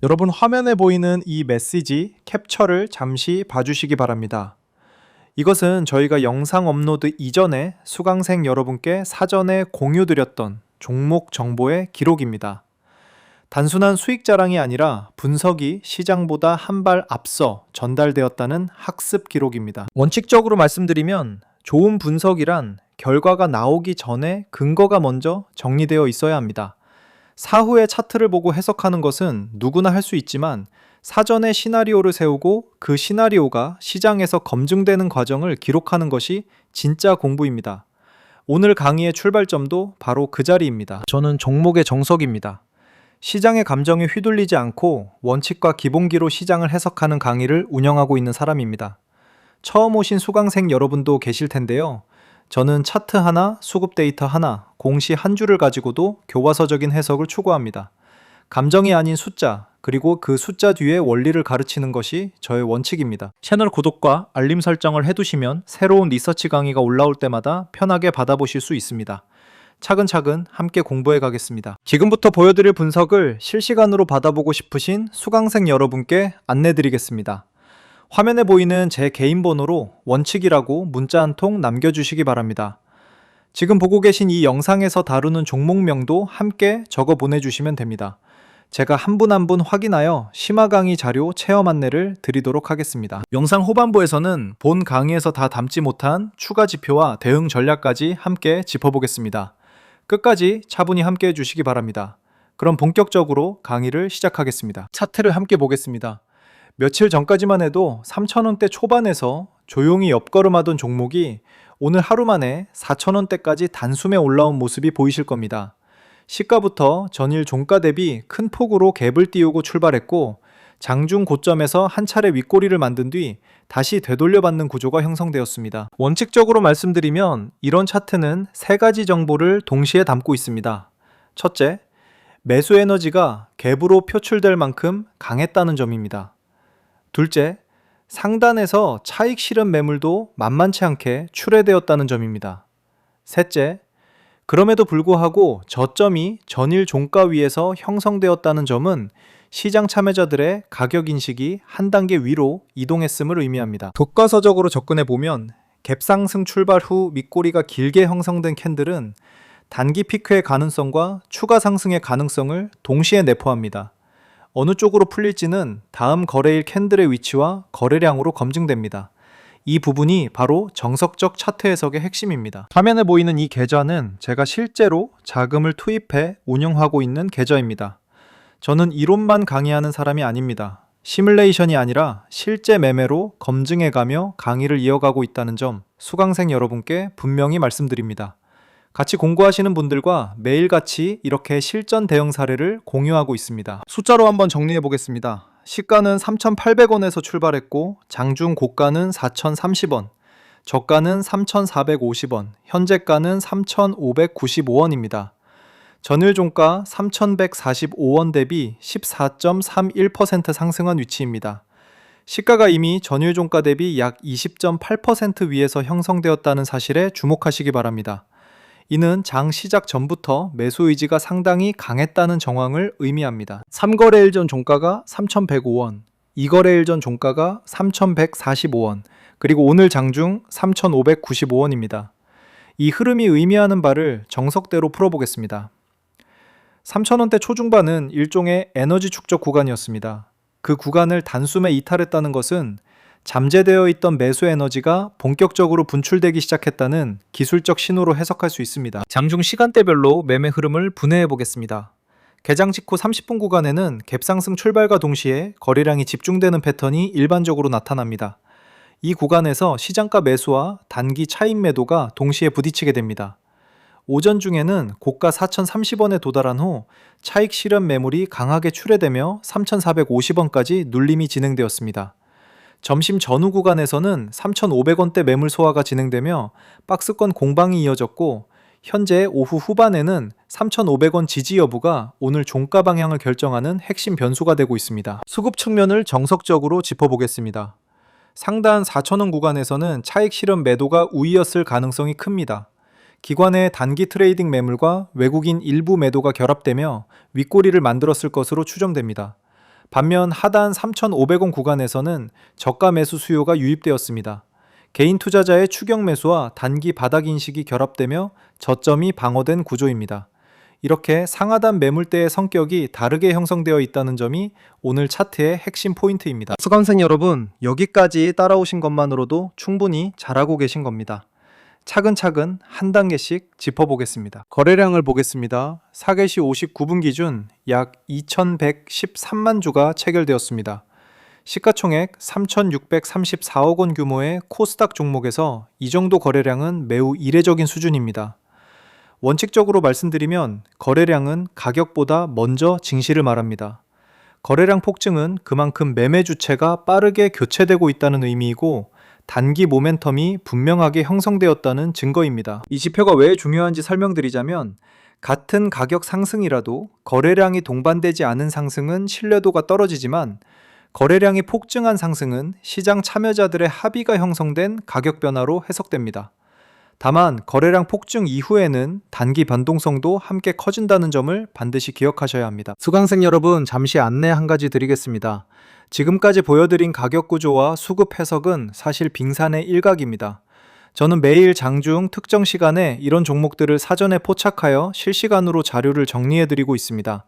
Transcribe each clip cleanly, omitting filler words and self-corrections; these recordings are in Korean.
여러분 화면에 보이는 이 메시지 캡처를 잠시 봐주시기 바랍니다. 이것은 저희가 영상 업로드 이전에 수강생 여러분께 사전에 공유드렸던 종목 정보의 기록입니다. 단순한 수익 자랑이 아니라 분석이 시장보다 한 발 앞서 전달되었다는 학습 기록입니다. 원칙적으로 말씀드리면 좋은 분석이란 결과가 나오기 전에 근거가 먼저 정리되어 있어야 합니다. 사후에 차트를 보고 해석하는 것은 누구나 할 수 있지만 사전에 시나리오를 세우고 그 시나리오가 시장에서 검증되는 과정을 기록하는 것이 진짜 공부입니다. 오늘 강의의 출발점도 바로 그 자리입니다. 저는 종목의 정석입니다. 시장의 감정에 휘둘리지 않고 원칙과 기본기로 시장을 해석하는 강의를 운영하고 있는 사람입니다. 처음 오신 수강생 여러분도 계실 텐데요. 저는 차트 하나, 수급 데이터 하나, 공시 한 줄을 가지고도 교과서적인 해석을 추구합니다. 감정이 아닌 숫자, 그리고 그 숫자 뒤에 원리를 가르치는 것이 저의 원칙입니다. 채널 구독과 알림 설정을 해두시면 새로운 리서치 강의가 올라올 때마다 편하게 받아보실 수 있습니다. 차근차근 함께 공부해 가겠습니다. 지금부터 보여드릴 분석을 실시간으로 받아보고 싶으신 수강생 여러분께 안내드리겠습니다. 화면에 보이는 제 개인 번호로 원칙이라고 문자 한 통 남겨주시기 바랍니다. 지금 보고 계신 이 영상에서 다루는 종목명도 함께 적어 보내주시면 됩니다. 제가 한 분 한 분 확인하여 심화 강의 자료 체험 안내를 드리도록 하겠습니다. 영상 후반부에서는 본 강의에서 다 담지 못한 추가 지표와 대응 전략까지 함께 짚어보겠습니다. 끝까지 차분히 함께 해주시기 바랍니다. 그럼 본격적으로 강의를 시작하겠습니다. 차트를 함께 보겠습니다. 며칠 전까지만 해도 3,000원대 초반에서 조용히 옆걸음하던 종목이 오늘 하루 만에 4,000원대까지 단숨에 올라온 모습이 보이실 겁니다. 시가부터 전일 종가 대비 큰 폭으로 갭을 띄우고 출발했고 장중 고점에서 한 차례 윗꼬리를 만든 뒤 다시 되돌려받는 구조가 형성되었습니다. 원칙적으로 말씀드리면 이런 차트는 세 가지 정보를 동시에 담고 있습니다. 첫째, 매수 에너지가 갭으로 표출될 만큼 강했다는 점입니다. 둘째, 상단에서 차익 실현 매물도 만만치 않게 출회되었다는 점입니다. 셋째, 그럼에도 불구하고 저점이 전일 종가 위에서 형성되었다는 점은 시장 참여자들의 가격 인식이 한 단계 위로 이동했음을 의미합니다. 교과서적으로 접근해 보면 갭 상승 출발 후 윗꼬리가 길게 형성된 캔들은 단기 피크의 가능성과 추가 상승의 가능성을 동시에 내포합니다. 어느 쪽으로 풀릴지는 다음 거래일 캔들의 위치와 거래량으로 검증됩니다. 이 부분이 바로 정석적 차트 해석의 핵심입니다. 화면에 보이는 이 계좌는 제가 실제로 자금을 투입해 운영하고 있는 계좌입니다. 저는 이론만 강의하는 사람이 아닙니다. 시뮬레이션이 아니라 실제 매매로 검증해가며 강의를 이어가고 있다는 점 수강생 여러분께 분명히 말씀드립니다. 같이 공부하시는 분들과 매일같이 이렇게 실전 대응 사례를 공유하고 있습니다. 숫자로 한번 정리해 보겠습니다. 시가는 3,800원에서 출발했고 장중 고가는 4,030원, 저가는 3,450원, 현재가는 3,595원입니다. 전일 종가 3,145원 대비 14.31% 상승한 위치입니다. 시가가 이미 전일 종가 대비 약 20.8% 위에서 형성되었다는 사실에 주목하시기 바랍니다. 이는 장 시작 전부터 매수 의지가 상당히 강했다는 정황을 의미합니다. 3거래일 전 종가가 3,105원, 2거래일 전 종가가 3,145원, 그리고 오늘 장중 3,595원입니다. 이 흐름이 의미하는 바를 정석대로 풀어보겠습니다. 3,000원대 초중반은 일종의 에너지 축적 구간이었습니다. 그 구간을 단숨에 이탈했다는 것은 잠재되어 있던 매수 에너지가 본격적으로 분출되기 시작했다는 기술적 신호로 해석할 수 있습니다. 장중 시간대별로 매매 흐름을 분해해 보겠습니다. 개장 직후 30분 구간에는 갭상승 출발과 동시에 거래량이 집중되는 패턴이 일반적으로 나타납니다. 이 구간에서 시장가 매수와 단기 차익 매도가 동시에 부딪히게 됩니다. 오전 중에는 고가 4,030원에 도달한 후 차익 실현 매물이 강하게 출회되며 3,450원까지 눌림이 진행되었습니다. 점심 전후 구간에서는 3,500원대 매물 소화가 진행되며 박스권 공방이 이어졌고 현재 오후 후반에는 3,500원 지지 여부가 오늘 종가 방향을 결정하는 핵심 변수가 되고 있습니다. 수급 측면을 정석적으로 짚어보겠습니다. 상단 4,000원 구간에서는 차익 실현 매도가 우위였을 가능성이 큽니다. 기관의 단기 트레이딩 매물과 외국인 일부 매도가 결합되며 윗꼬리를 만들었을 것으로 추정됩니다. 반면 하단 3,500원 구간에서는 저가 매수 수요가 유입되었습니다. 개인 투자자의 추격 매수와 단기 바닥 인식이 결합되며 저점이 방어된 구조입니다. 이렇게 상하단 매물대의 성격이 다르게 형성되어 있다는 점이 오늘 차트의 핵심 포인트입니다. 수강생 여러분, 여기까지 따라오신 것만으로도 충분히 잘하고 계신 겁니다. 차근차근 한 단계씩 짚어보겠습니다. 거래량을 보겠습니다. 4개시 59분 기준 약 2,113만 주가 체결되었습니다. 시가총액 3,634억 원 규모의 코스닥 종목에서 이 정도 거래량은 매우 이례적인 수준입니다. 원칙적으로 말씀드리면 거래량은 가격보다 먼저 증시를 말합니다. 거래량 폭증은 그만큼 매매 주체가 빠르게 교체되고 있다는 의미이고 단기 모멘텀이 분명하게 형성되었다는 증거입니다. 이 지표가 왜 중요한지 설명드리자면 같은 가격 상승이라도 거래량이 동반되지 않은 상승은 신뢰도가 떨어지지만 거래량이 폭증한 상승은 시장 참여자들의 합의가 형성된 가격 변화로 해석됩니다. 다만 거래량 폭증 이후에는 단기 변동성도 함께 커진다는 점을 반드시 기억하셔야 합니다. 수강생 여러분, 잠시 안내 한 가지 드리겠습니다. 지금까지 보여드린 가격 구조와 수급 해석은 사실 빙산의 일각입니다. 저는 매일 장중 특정 시간에 이런 종목들을 사전에 포착하여 실시간으로 자료를 정리해드리고 있습니다.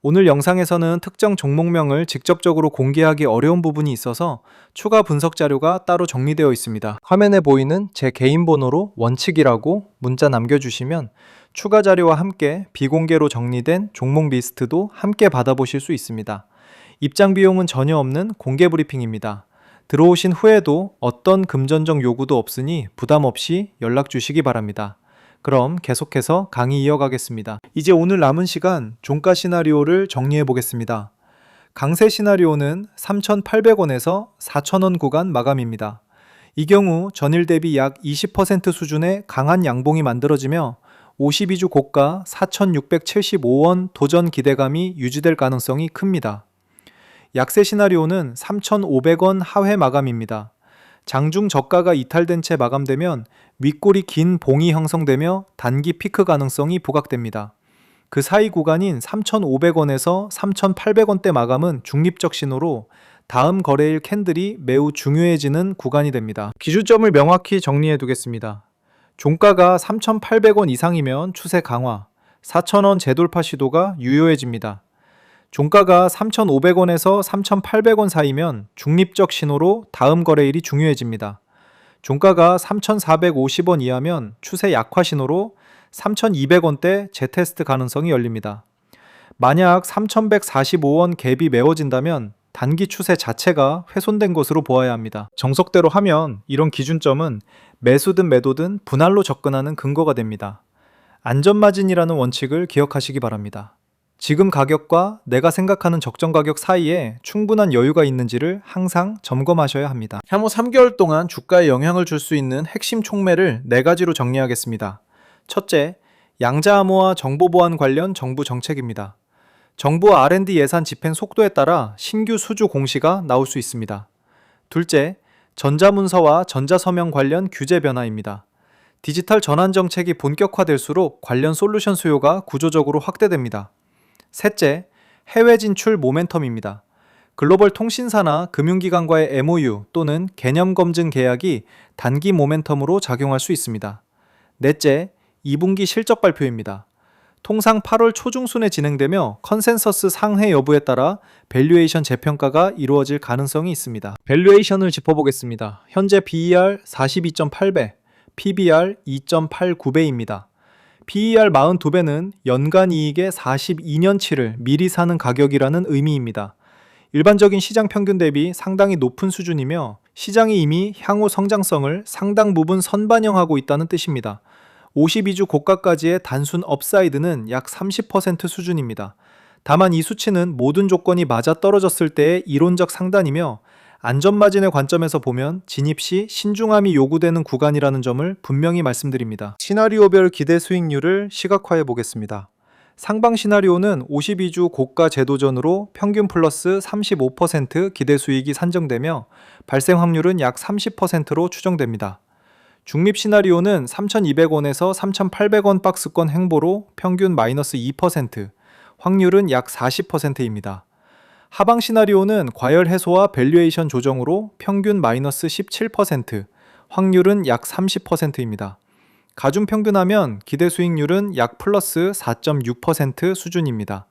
오늘 영상에서는 특정 종목명을 직접적으로 공개하기 어려운 부분이 있어서 추가 분석 자료가 따로 정리되어 있습니다. 화면에 보이는 제 개인 번호로 원칙이라고 문자 남겨주시면 추가 자료와 함께 비공개로 정리된 종목 리스트도 함께 받아보실 수 있습니다. 입장 비용은 전혀 없는 공개 브리핑입니다. 들어오신 후에도 어떤 금전적 요구도 없으니 부담 없이 연락 주시기 바랍니다. 그럼 계속해서 강의 이어가겠습니다. 이제 오늘 남은 시간 종가 시나리오를 정리해 보겠습니다. 강세 시나리오는 3,800원에서 4,000원 구간 마감입니다. 이 경우 전일 대비 약 20% 수준의 강한 양봉이 만들어지며 52주 고가 4,675원 도전 기대감이 유지될 가능성이 큽니다. 약세 시나리오는 3,500원 하회 마감입니다. 장중 저가가 이탈된 채 마감되면 윗골이 긴 봉이 형성되며 단기 피크 가능성이 부각됩니다. 그 사이 구간인 3,500원에서 3,800원대 마감은 중립적 신호로 다음 거래일 캔들이 매우 중요해지는 구간이 됩니다. 기준점을 명확히 정리해 두겠습니다. 종가가 3,800원 이상이면 추세 강화, 4,000원 재돌파 시도가 유효해집니다. 종가가 3,500원에서 3,800원 사이면 중립적 신호로 다음 거래일이 중요해집니다. 종가가 3,450원 이하면 추세 약화 신호로 3,200원대 재테스트 가능성이 열립니다. 만약 3,145원 갭이 메워진다면 단기 추세 자체가 훼손된 것으로 보아야 합니다. 정석대로 하면 이런 기준점은 매수든 매도든 분할로 접근하는 근거가 됩니다. 안전마진이라는 원칙을 기억하시기 바랍니다. 지금 가격과 내가 생각하는 적정 가격 사이에 충분한 여유가 있는지를 항상 점검하셔야 합니다. 향후 3개월 동안 주가에 영향을 줄 수 있는 핵심 촉매를 4가지로 정리하겠습니다. 첫째, 양자암호화 정보보안 관련 정부 정책입니다. 정부 R&D 예산 집행 속도에 따라 신규 수주 공시가 나올 수 있습니다. 둘째, 전자문서와 전자서명 관련 규제 변화입니다. 디지털 전환 정책이 본격화될수록 관련 솔루션 수요가 구조적으로 확대됩니다. 셋째, 해외 진출 모멘텀입니다. 글로벌 통신사나 금융기관과의 MOU 또는 개념 검증 계약이 단기 모멘텀으로 작용할 수 있습니다. 넷째, 2분기 실적 발표입니다. 통상 8월 초중순에 진행되며 컨센서스 상회 여부에 따라 밸류에이션 재평가가 이루어질 가능성이 있습니다. 밸류에이션을 짚어보겠습니다. 현재 BER 42.8배, PBR 2.89배입니다. PER 42배는 연간 이익의 42년치를 미리 사는 가격이라는 의미입니다. 일반적인 시장 평균 대비 상당히 높은 수준이며 시장이 이미 향후 성장성을 상당 부분 선반영하고 있다는 뜻입니다. 52주 고가까지의 단순 업사이드는 약 30% 수준입니다. 다만 이 수치는 모든 조건이 맞아떨어졌을 때의 이론적 상단이며 안전마진의 관점에서 보면 진입 시 신중함이 요구되는 구간이라는 점을 분명히 말씀드립니다. 시나리오별 기대 수익률을 시각화해 보겠습니다. 상방 시나리오는 52주 고가 제도전으로 평균 플러스 35% 기대 수익이 산정되며 발생 확률은 약 30%로 추정됩니다. 중립 시나리오는 3,200원에서 3,800원 박스권 행보로 평균 마이너스 2%, 확률은 약 40%입니다. 하방 시나리오는 과열 해소와 밸류에이션 조정으로 평균 마이너스 17%, 확률은 약 30%입니다. 가중 평균하면 기대 수익률은 약 플러스 4.6% 수준입니다.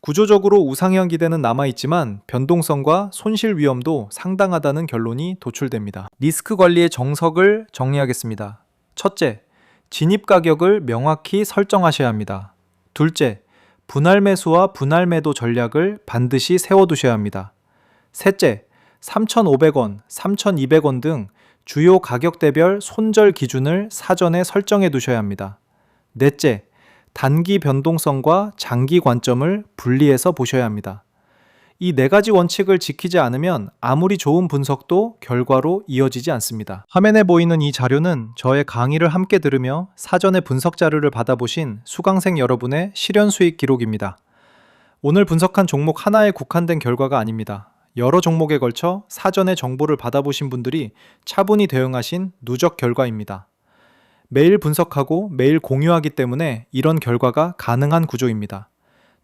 구조적으로 우상향 기대는 남아있지만 변동성과 손실 위험도 상당하다는 결론이 도출됩니다. 리스크 관리의 정석을 정리하겠습니다. 첫째, 진입 가격을 명확히 설정하셔야 합니다. 둘째, 분할 매수와 분할 매도 전략을 반드시 세워두셔야 합니다. 셋째, 3,500원, 3,200원 등 주요 가격대별 손절 기준을 사전에 설정해 두셔야 합니다. 넷째, 단기 변동성과 장기 관점을 분리해서 보셔야 합니다. 이 네 가지 원칙을 지키지 않으면 아무리 좋은 분석도 결과로 이어지지 않습니다. 화면에 보이는 이 자료는 저의 강의를 함께 들으며 사전에 분석 자료를 받아보신 수강생 여러분의 실현 수익 기록입니다. 오늘 분석한 종목 하나에 국한된 결과가 아닙니다. 여러 종목에 걸쳐 사전에 정보를 받아보신 분들이 차분히 대응하신 누적 결과입니다. 매일 분석하고 매일 공유하기 때문에 이런 결과가 가능한 구조입니다.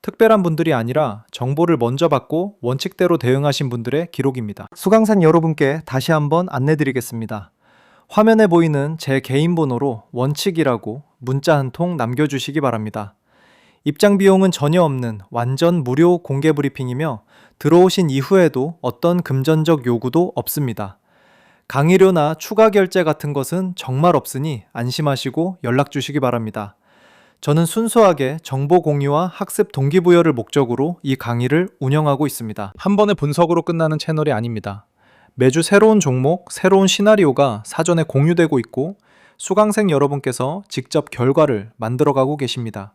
특별한 분들이 아니라 정보를 먼저 받고 원칙대로 대응하신 분들의 기록입니다. 수강생 여러분께 다시 한번 안내드리겠습니다. 화면에 보이는 제 개인 번호로 원칙이라고 문자 한 통 남겨주시기 바랍니다. 입장 비용은 전혀 없는 완전 무료 공개 브리핑이며 들어오신 이후에도 어떤 금전적 요구도 없습니다. 강의료나 추가 결제 같은 것은 정말 없으니 안심하시고 연락 주시기 바랍니다. 저는 순수하게 정보 공유와 학습 동기부여를 목적으로 이 강의를 운영하고 있습니다. 한 번의 분석으로 끝나는 채널이 아닙니다. 매주 새로운 종목, 새로운 시나리오가 사전에 공유되고 있고 수강생 여러분께서 직접 결과를 만들어가고 계십니다.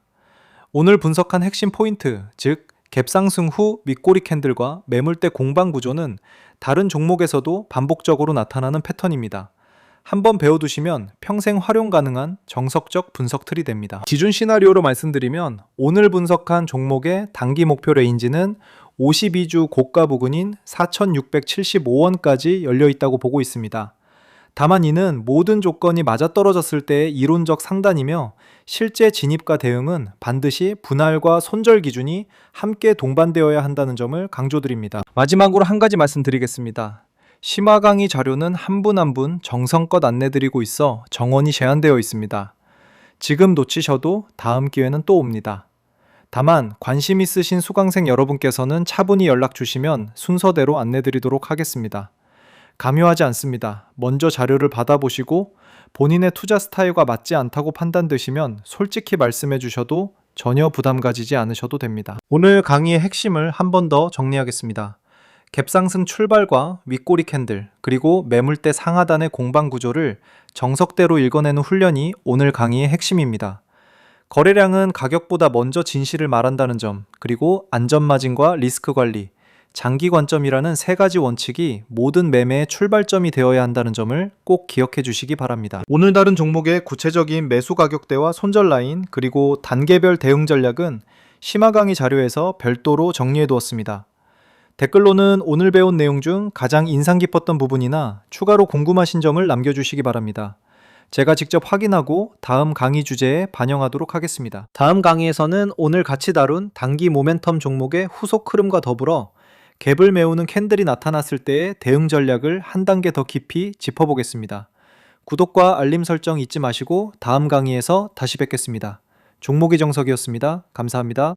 오늘 분석한 핵심 포인트, 즉 갭상승 후 윗꼬리 캔들과 매물대 공방 구조는 다른 종목에서도 반복적으로 나타나는 패턴입니다. 한번 배워두시면 평생 활용 가능한 정석적 분석 틀이 됩니다. 기준 시나리오로 말씀드리면 오늘 분석한 종목의 단기 목표 레인지는 52주 고가 부근인 4,675원까지 열려 있다고 보고 있습니다. 다만 이는 모든 조건이 맞아떨어졌을 때의 이론적 상단이며 실제 진입과 대응은 반드시 분할과 손절 기준이 함께 동반되어야 한다는 점을 강조드립니다. 마지막으로 한 가지 말씀드리겠습니다. 심화 강의 자료는 한 분 한 분 정성껏 안내드리고 있어 정원이 제한되어 있습니다. 지금 놓치셔도 다음 기회는 또 옵니다. 다만 관심 있으신 수강생 여러분께서는 차분히 연락 주시면 순서대로 안내드리도록 하겠습니다. 강요하지 않습니다. 먼저 자료를 받아보시고 본인의 투자 스타일과 맞지 않다고 판단되시면 솔직히 말씀해 주셔도 전혀 부담 가지지 않으셔도 됩니다. 오늘 강의의 핵심을 한 번 더 정리하겠습니다. 갭상승 출발과 윗꼬리 캔들, 그리고 매물대 상하단의 공방 구조를 정석대로 읽어내는 훈련이 오늘 강의의 핵심입니다. 거래량은 가격보다 먼저 진실을 말한다는 점, 그리고 안전마진과 리스크 관리, 장기 관점이라는 세 가지 원칙이 모든 매매의 출발점이 되어야 한다는 점을 꼭 기억해 주시기 바랍니다. 오늘 다룬 종목의 구체적인 매수 가격대와 손절 라인, 그리고 단계별 대응 전략은 심화 강의 자료에서 별도로 정리해 두었습니다. 댓글로는 오늘 배운 내용 중 가장 인상 깊었던 부분이나 추가로 궁금하신 점을 남겨주시기 바랍니다. 제가 직접 확인하고 다음 강의 주제에 반영하도록 하겠습니다. 다음 강의에서는 오늘 같이 다룬 단기 모멘텀 종목의 후속 흐름과 더불어 갭을 메우는 캔들이 나타났을 때의 대응 전략을 한 단계 더 깊이 짚어보겠습니다. 구독과 알림 설정 잊지 마시고 다음 강의에서 다시 뵙겠습니다. 종목의 정석이었습니다. 감사합니다.